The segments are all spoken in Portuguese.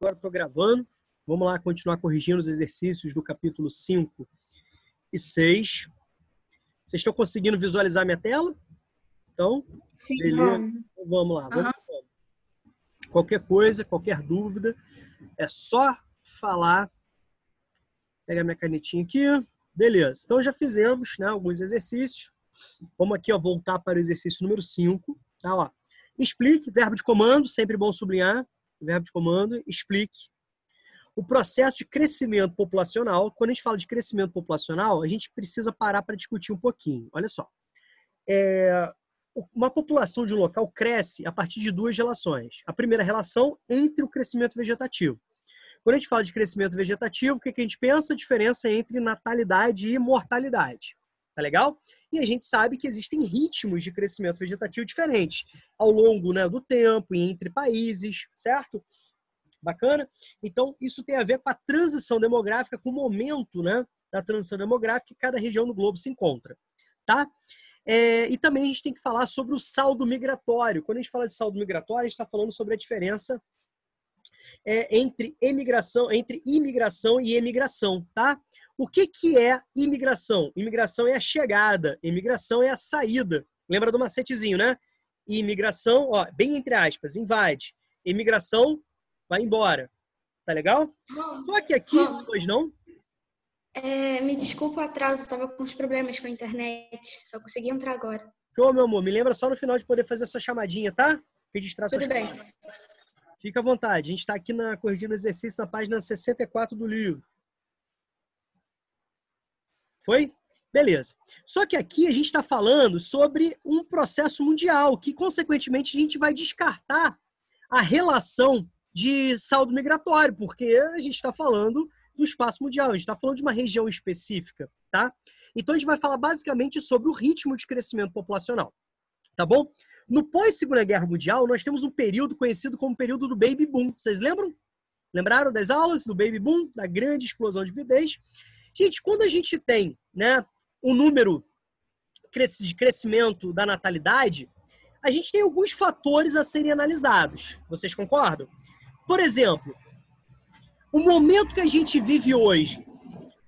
agora estou gravando. Vamos lá continuar corrigindo os exercícios do capítulo 5 e 6. Vocês estão conseguindo visualizar minha tela? Então, sim, beleza. Então, vamos lá. Vamos. Qualquer coisa, qualquer dúvida, é só falar. Pega minha canetinha aqui. Beleza. Então, já fizemos, né, alguns exercícios. Vamos aqui, ó, voltar para o exercício número 5. Tá, ó. Explique, verbo de comando, sempre bom sublinhar. Verbo de comando, explique. O processo de crescimento populacional. Quando a gente fala de crescimento populacional, a gente precisa parar para discutir um pouquinho. Olha só. Uma população de um local cresce a partir de duas relações. A primeira relação entre o crescimento vegetativo. Quando a gente fala de crescimento vegetativo, o que a gente pensa? A diferença entre natalidade e mortalidade. Tá legal? E a gente sabe que existem ritmos de crescimento vegetativo diferentes ao longo, né, do tempo e entre países, certo? Bacana? Então, isso tem a ver com a transição demográfica, com o momento, né, da transição demográfica que cada região do globo se encontra. Tá? E também a gente tem que falar sobre o saldo migratório. Quando a gente fala de saldo migratório, a gente está falando sobre a diferença entre imigração e emigração, tá? O que é imigração? Imigração é a chegada, imigração é a saída. Lembra do macetezinho, né? Imigração, ó, bem entre aspas, invade. Imigração, vai embora. Tá legal? Só que aqui, pois não? Me desculpa o atraso, eu tava com uns problemas com a internet, só consegui entrar agora. Show, meu amor. Me lembra só no final de poder fazer a sua chamadinha, tá? Registrar sua Tudo chamada. bem. Fica à vontade. A gente está aqui corrigindo o exercício na página 64 do livro. Foi? Beleza. Só que aqui a gente está falando sobre um processo mundial, que, consequentemente, a gente vai descartar a relação de saldo migratório, porque a gente está falando do espaço mundial, a gente está falando de uma região específica, tá? Então, a gente vai falar basicamente sobre o ritmo de crescimento populacional, tá bom? No pós-Segunda Guerra Mundial, nós temos um período conhecido como período do Baby Boom. Vocês lembram? Lembraram das aulas do Baby Boom, da grande explosão de bebês? Gente, quando a gente tem, né, um número de crescimento da natalidade, a gente tem alguns fatores a serem analisados. Vocês concordam? Por exemplo, o momento que a gente vive hoje,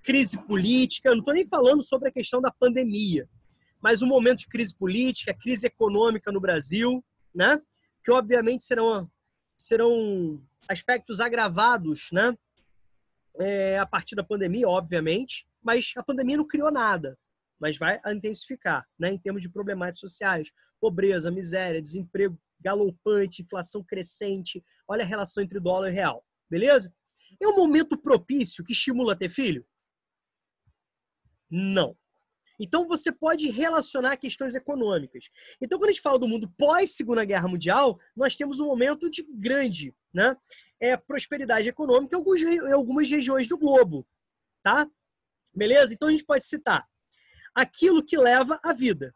crise política, eu não estou nem falando sobre a questão da pandemia, mas um momento de crise política, crise econômica no Brasil, né? Que obviamente serão aspectos agravados, né? A partir da pandemia, obviamente, mas a pandemia não criou nada, mas vai intensificar, né? Em termos de problemáticas sociais, pobreza, miséria, desemprego galopante, inflação crescente, olha a relação entre dólar e real, beleza? É um momento propício que estimula a ter filho? Não. Então, você pode relacionar questões econômicas. Então, quando a gente fala do mundo pós-Segunda Guerra Mundial, nós temos um momento de grande, né, prosperidade econômica em algumas regiões do globo. Tá? Beleza? Então, a gente pode citar aquilo que leva à vida.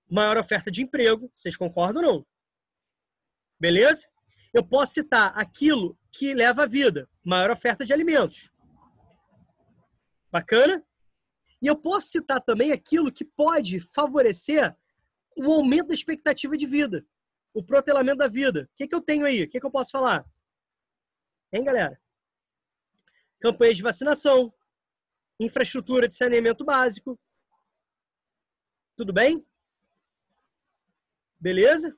Maior oferta de emprego. Vocês concordam ou não? Beleza? Eu posso citar aquilo que leva à vida. Maior oferta de alimentos. Bacana? E eu posso citar também aquilo que pode favorecer o aumento da expectativa de vida, o protelamento da vida. O que eu tenho aí? O que eu posso falar? Hein, galera? Campanhas de vacinação, infraestrutura de saneamento básico. Tudo bem? Beleza?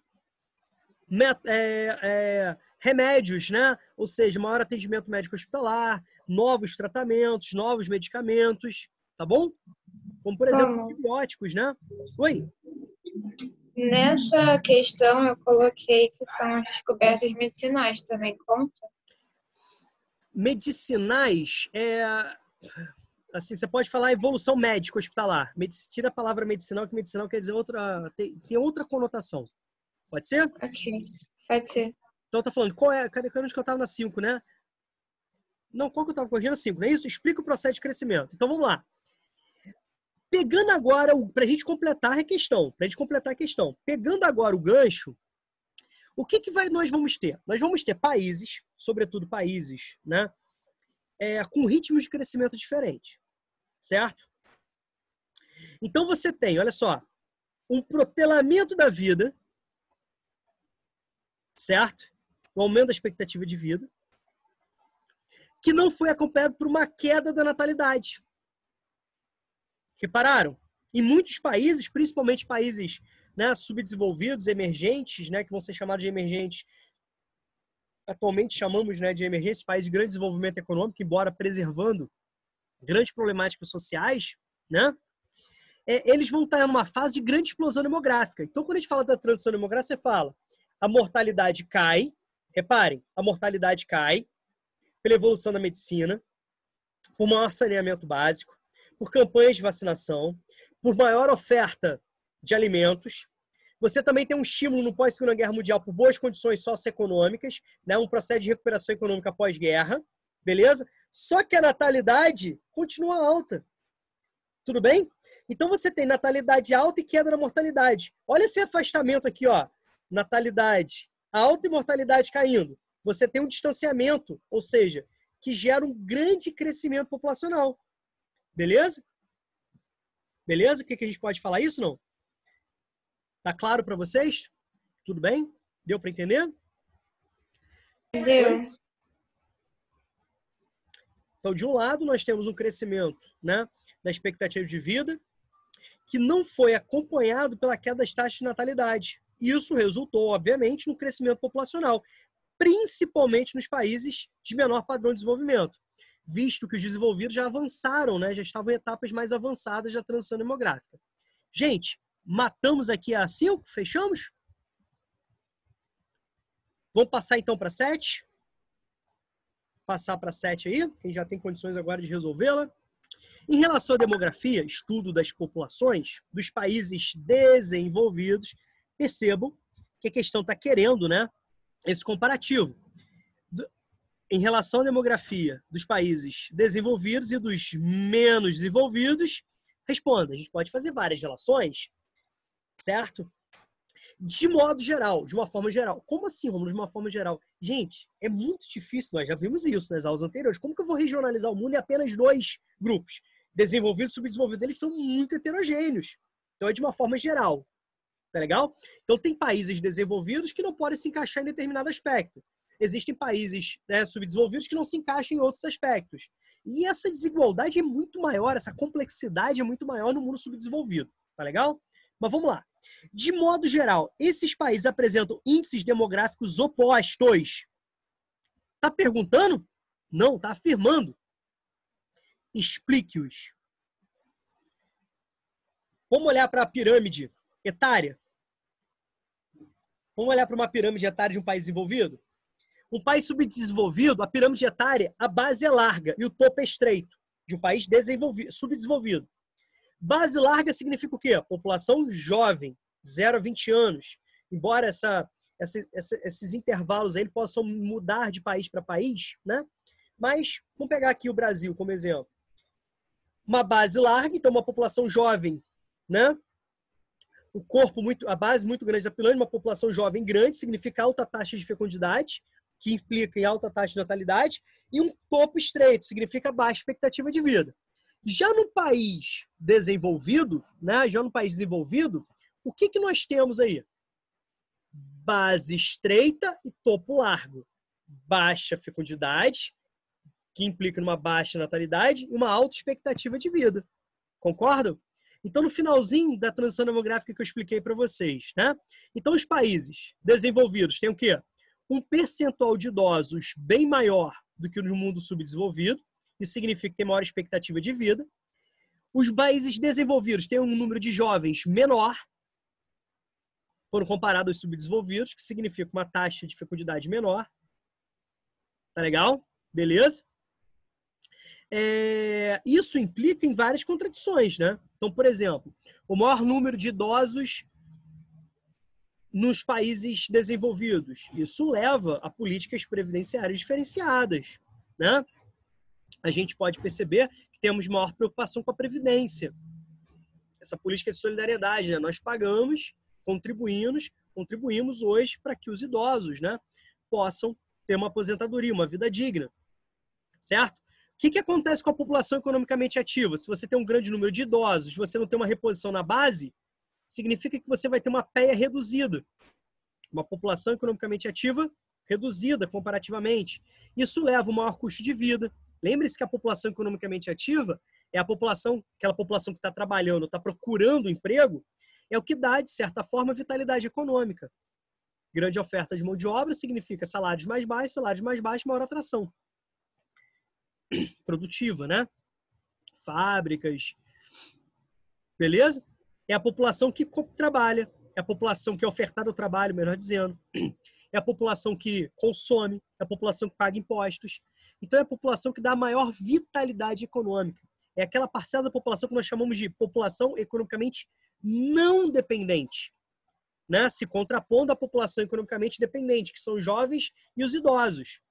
Remédios, né? Ou seja, maior atendimento médico hospitalar, novos tratamentos, novos medicamentos. Tá bom? Como, por exemplo, antibióticos, né? Oi? Nessa questão, eu coloquei que são as descobertas medicinais também, conta? Medicinais, assim, você pode falar evolução médica hospitalar. Tira a palavra medicinal, que medicinal quer dizer tem outra conotação. Pode ser? Ok, pode ser. Então, tá falando, cadê onde que eu estava na 5, né? Não, qual que eu estava corrigindo? 5, não é isso? Explica o processo de crescimento. Então, vamos lá. Pegando agora, para a gente completar a questão, pegando agora o gancho, o que nós vamos ter? Nós vamos ter países, sobretudo países, né, com ritmos de crescimento diferentes, certo? Então você tem, olha só, um protelamento da vida, certo? O aumento da expectativa de vida. que não foi acompanhado por uma queda da natalidade. Repararam? Em muitos países, principalmente países, né, subdesenvolvidos, emergentes, né, que vão ser chamados de emergentes, atualmente chamamos, né, de emergentes, países de grande desenvolvimento econômico, embora preservando grandes problemáticas sociais, né, eles vão estar numa fase de grande explosão demográfica. Então, quando a gente fala da transição demográfica, você fala, a mortalidade cai, reparem, a mortalidade cai pela evolução da medicina, por maior saneamento básico, por campanhas de vacinação, por maior oferta de alimentos. Você também tem um estímulo no pós-Segunda Guerra Mundial por boas condições socioeconômicas, né? Um processo de recuperação econômica pós-guerra, beleza? Só que a natalidade continua alta. Tudo bem? Então você tem natalidade alta e queda da mortalidade. Olha esse afastamento aqui, ó. Natalidade alta e mortalidade caindo. Você tem um distanciamento, ou seja, que gera um grande crescimento populacional. Beleza? Beleza? O que a gente pode falar isso, não? Tá claro para vocês? Tudo bem? Deu para entender? Deu. Então, de um lado, nós temos um crescimento, né, da expectativa de vida que não foi acompanhado pela queda das taxas de natalidade. Isso resultou, obviamente, no crescimento populacional, principalmente nos países de menor padrão de desenvolvimento, visto que os desenvolvidos já avançaram, né, já estavam em etapas mais avançadas da transição demográfica. Gente, matamos aqui a 5? Fechamos? Vamos passar então para 7? Passar para 7 aí, quem já tem condições agora de resolvê-la. Em relação à demografia, estudo das populações dos países desenvolvidos, percebam que a questão está querendo, né, esse comparativo. Em relação à demografia dos países desenvolvidos e dos menos desenvolvidos, responda. A gente pode fazer várias relações, certo? De modo geral, de uma forma geral. Como assim, Romulo, de uma forma geral? Gente, é muito difícil, nós já vimos isso nas aulas anteriores. Como que eu vou regionalizar o mundo em apenas 2 grupos? Desenvolvidos e subdesenvolvidos. Eles são muito heterogêneos. Então é de uma forma geral. Tá legal? Então tem países desenvolvidos que não podem se encaixar em determinado aspecto. Existem países, né, subdesenvolvidos que não se encaixam em outros aspectos. E essa desigualdade é muito maior, essa complexidade é muito maior no mundo subdesenvolvido. Tá legal? Mas vamos lá. De modo geral, esses países apresentam índices demográficos opostos. Tá perguntando? Não, tá afirmando. Explique-os. Vamos olhar para a pirâmide etária? Vamos olhar para uma pirâmide etária de um país desenvolvido? Um país subdesenvolvido, a pirâmide etária, a base é larga e o topo é estreito. De um país subdesenvolvido. Base larga significa o quê? População jovem, 0 a 20 anos. Embora esses intervalos aí possam mudar de país para país, né? Mas vamos pegar aqui o Brasil como exemplo. Uma base larga, então uma população jovem, né? O corpo a base muito grande da pirâmide, uma população jovem grande, significa alta taxa de fecundidade, que implica em alta taxa de natalidade, e um topo estreito, significa baixa expectativa de vida. Já no país desenvolvido, né? Já no país desenvolvido, o que nós temos aí? Base estreita e topo largo. Baixa fecundidade, que implica numa baixa natalidade, e uma alta expectativa de vida. Concordam? Então, no finalzinho da transição demográfica que eu expliquei para vocês, né? Então, os países desenvolvidos têm o quê? Um percentual de idosos bem maior do que no mundo subdesenvolvido. Isso significa que tem maior expectativa de vida. Os países desenvolvidos têm um número de jovens menor, quando comparado aos subdesenvolvidos, que significa uma taxa de fecundidade menor. Tá legal? Beleza? Isso implica em várias contradições, né? Então, por exemplo, o maior número de idosos nos países desenvolvidos. Isso leva a políticas previdenciárias diferenciadas, né? A gente pode perceber que temos maior preocupação com a previdência. Essa política de solidariedade, né? Nós pagamos, contribuímos hoje para que os idosos, né, possam ter uma aposentadoria, uma vida digna. Certo? O que acontece com a população economicamente ativa? Se você tem um grande número de idosos, você não tem uma reposição na base, significa que você vai ter uma PEA reduzida. Uma população economicamente ativa reduzida comparativamente. Isso leva a um maior custo de vida, Lembre-se que a população economicamente ativa é aquela população que está trabalhando, está procurando emprego, é o que dá, de certa forma, vitalidade econômica. Grande oferta de mão de obra significa salários mais baixos, maior atração produtiva, né? Fábricas, beleza? É a população que trabalha, é a população que é ofertada ao trabalho, melhor dizendo, é a população que consome, é a população que paga impostos. Então, é a população que dá a maior vitalidade econômica. É aquela parcela da população que nós chamamos de população economicamente não dependente, né? Se contrapondo à população economicamente dependente, que são os jovens e os idosos.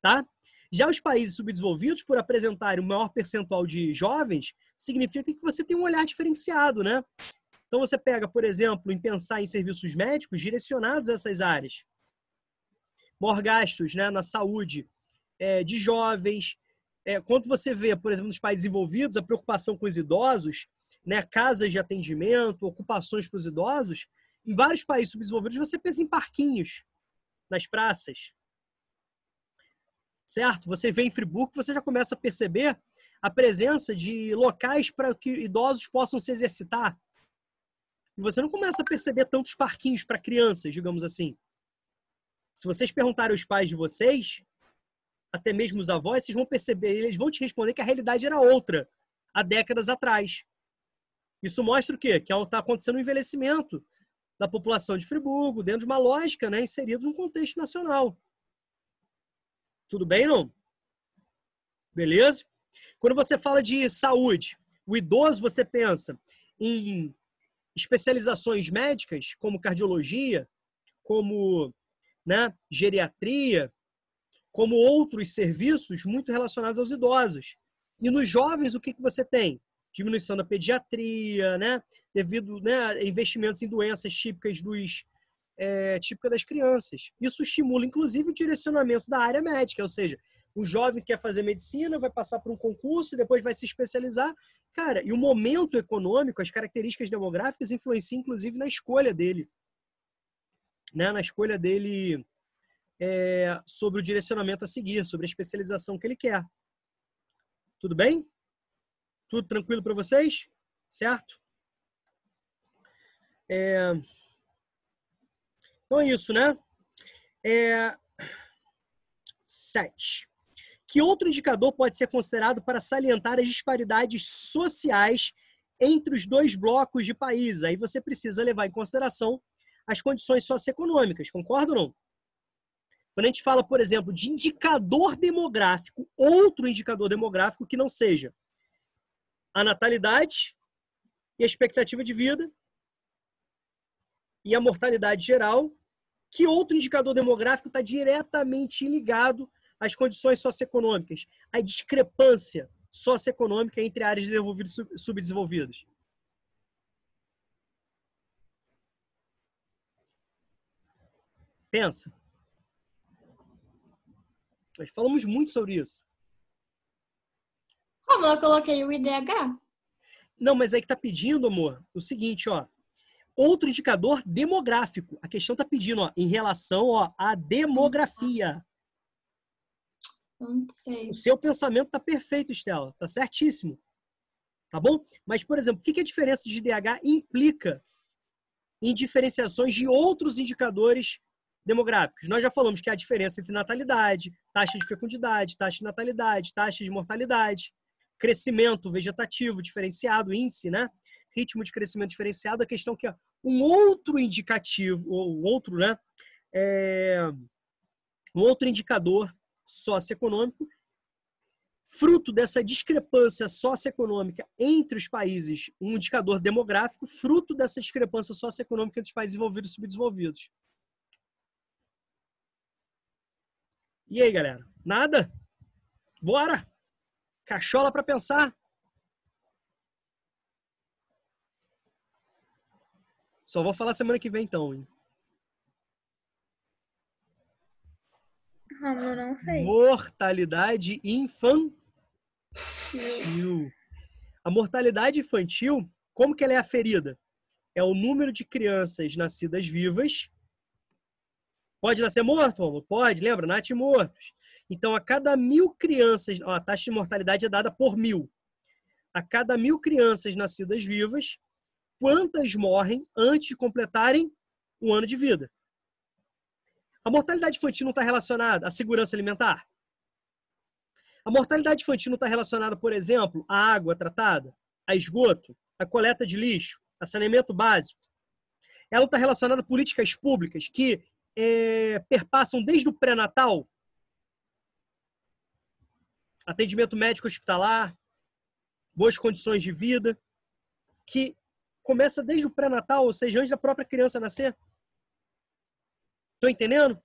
Tá? Já os países subdesenvolvidos, por apresentarem um maior percentual de jovens, significa que você tem um olhar diferenciado, né? Então, você pega, por exemplo, em pensar em serviços médicos direcionados a essas áreas. Maior gastos, né, na saúde de jovens. Quando você vê, por exemplo, nos países desenvolvidos, a preocupação com os idosos, né, casas de atendimento, ocupações para os idosos, em vários países subdesenvolvidos, você pensa em parquinhos nas praças. Certo? Você vê em Friburgo, você já começa a perceber a presença de locais para que idosos possam se exercitar. E você não começa a perceber tantos parquinhos para crianças, digamos assim. Se vocês perguntarem aos pais de vocês, até mesmo os avós, vocês vão perceber, eles vão te responder que a realidade era outra há décadas atrás. Isso mostra o quê? Que está acontecendo um envelhecimento da população de Friburgo, dentro de uma lógica, né, inserida num contexto nacional. Tudo bem, não? Beleza? Quando você fala de saúde, o idoso, você pensa em especializações médicas, como cardiologia, como, né, geriatria, como outros serviços muito relacionados aos idosos. E nos jovens, o que você tem? Diminuição da pediatria, né, devido, né, a investimentos em doenças típicas das crianças. Isso estimula, inclusive, o direcionamento da área médica, ou seja, o jovem quer fazer medicina, vai passar por um concurso, depois vai se especializar. Cara, e o momento econômico, as características demográficas influenciam, inclusive, na escolha dele. Né? Na escolha dele sobre o direcionamento a seguir, sobre a especialização que ele quer. Tudo bem? Tudo tranquilo para vocês? Certo? Então é isso, né? 7. Que outro indicador pode ser considerado para salientar as disparidades sociais entre os dois blocos de países? Aí você precisa levar em consideração as condições socioeconômicas, concorda ou não? Quando a gente fala, por exemplo, de indicador demográfico, outro indicador demográfico que não seja a natalidade e a expectativa de vida e a mortalidade geral, que outro indicador demográfico está diretamente ligado às condições socioeconômicas, à discrepância socioeconômica entre áreas desenvolvidas e subdesenvolvidas? Pensa. Nós falamos muito sobre isso. Como eu coloquei o IDH? Não, mas aí que tá pedindo, amor, o seguinte, ó. Outro indicador demográfico. A questão tá pedindo, ó, em relação, ó, à demografia. Não sei. O seu pensamento tá perfeito, Estela. Tá certíssimo. Tá bom? Mas, por exemplo, o que a diferença de IDH implica em diferenciações de outros indicadores demográficos? Nós já falamos que há a diferença entre natalidade, taxa de fecundidade, taxa de natalidade, taxa de mortalidade, crescimento vegetativo diferenciado, índice, né? Ritmo de crescimento diferenciado. A questão que é um outro indicativo, ou outro, né? Um outro indicador socioeconômico, fruto dessa discrepância socioeconômica entre os países, um indicador demográfico, fruto dessa discrepância socioeconômica entre os países desenvolvidos e subdesenvolvidos. E aí, galera? Nada? Bora! Cachola para pensar. Só vou falar semana que vem, então, hein? Romulo, não sei. Mortalidade infantil. A mortalidade infantil, como que ela é aferida? É o número de crianças nascidas vivas. Pode nascer morto, Romulo? Pode, lembra? Nath mortos. Então, a cada 1.000 crianças, ó, a taxa de mortalidade é dada por 1.000. A cada 1.000 crianças nascidas vivas, quantas morrem antes de completarem um ano de vida? A mortalidade infantil não está relacionada à segurança alimentar? A mortalidade infantil não está relacionada, por exemplo, à água tratada, a esgoto, a coleta de lixo, a saneamento básico? Ela está relacionada a políticas públicas que perpassam desde o pré-natal, atendimento médico hospitalar, boas condições de vida, que começa desde o pré-natal, ou seja, antes da própria criança nascer. Estão entendendo?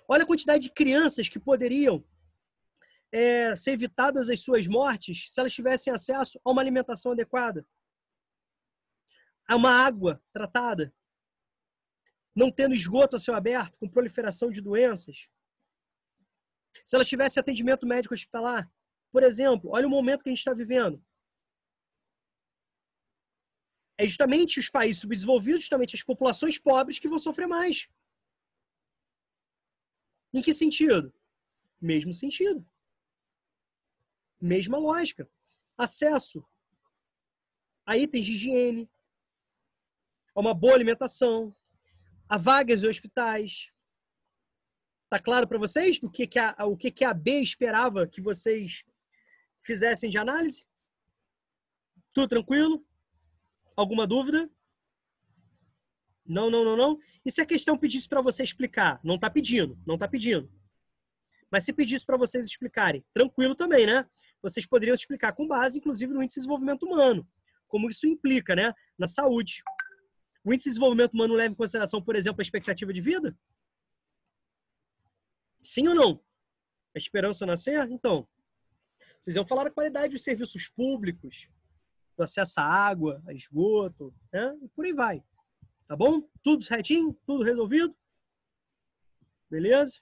Olha a quantidade de crianças que poderiam ser evitadas as suas mortes se elas tivessem acesso a uma alimentação adequada, a uma água tratada, não tendo esgoto a céu aberto, com proliferação de doenças. Se elas tivessem atendimento médico hospitalar. Por exemplo, olha o momento que a gente está vivendo. É justamente os países subdesenvolvidos, justamente as populações pobres que vão sofrer mais. Em que sentido? Mesmo sentido. Mesma lógica. Acesso a itens de higiene, a uma boa alimentação, a vagas em hospitais. Tá claro para vocês o que a B esperava que vocês fizessem de análise? Tudo tranquilo? Alguma dúvida? Não. E se a questão pedisse para você explicar? Não está pedindo. Mas se pedisse para vocês explicarem, tranquilo também, né? Vocês poderiam explicar com base, inclusive, no índice de desenvolvimento humano. Como isso implica, né? Na saúde. O índice de desenvolvimento humano leva em consideração, por exemplo, a expectativa de vida? Sim ou não? A esperança nascer? Então, vocês iam falar da qualidade dos serviços públicos, do acesso à água, a esgoto, né? E por aí vai. Tá bom? Tudo certinho? Tudo resolvido? Beleza?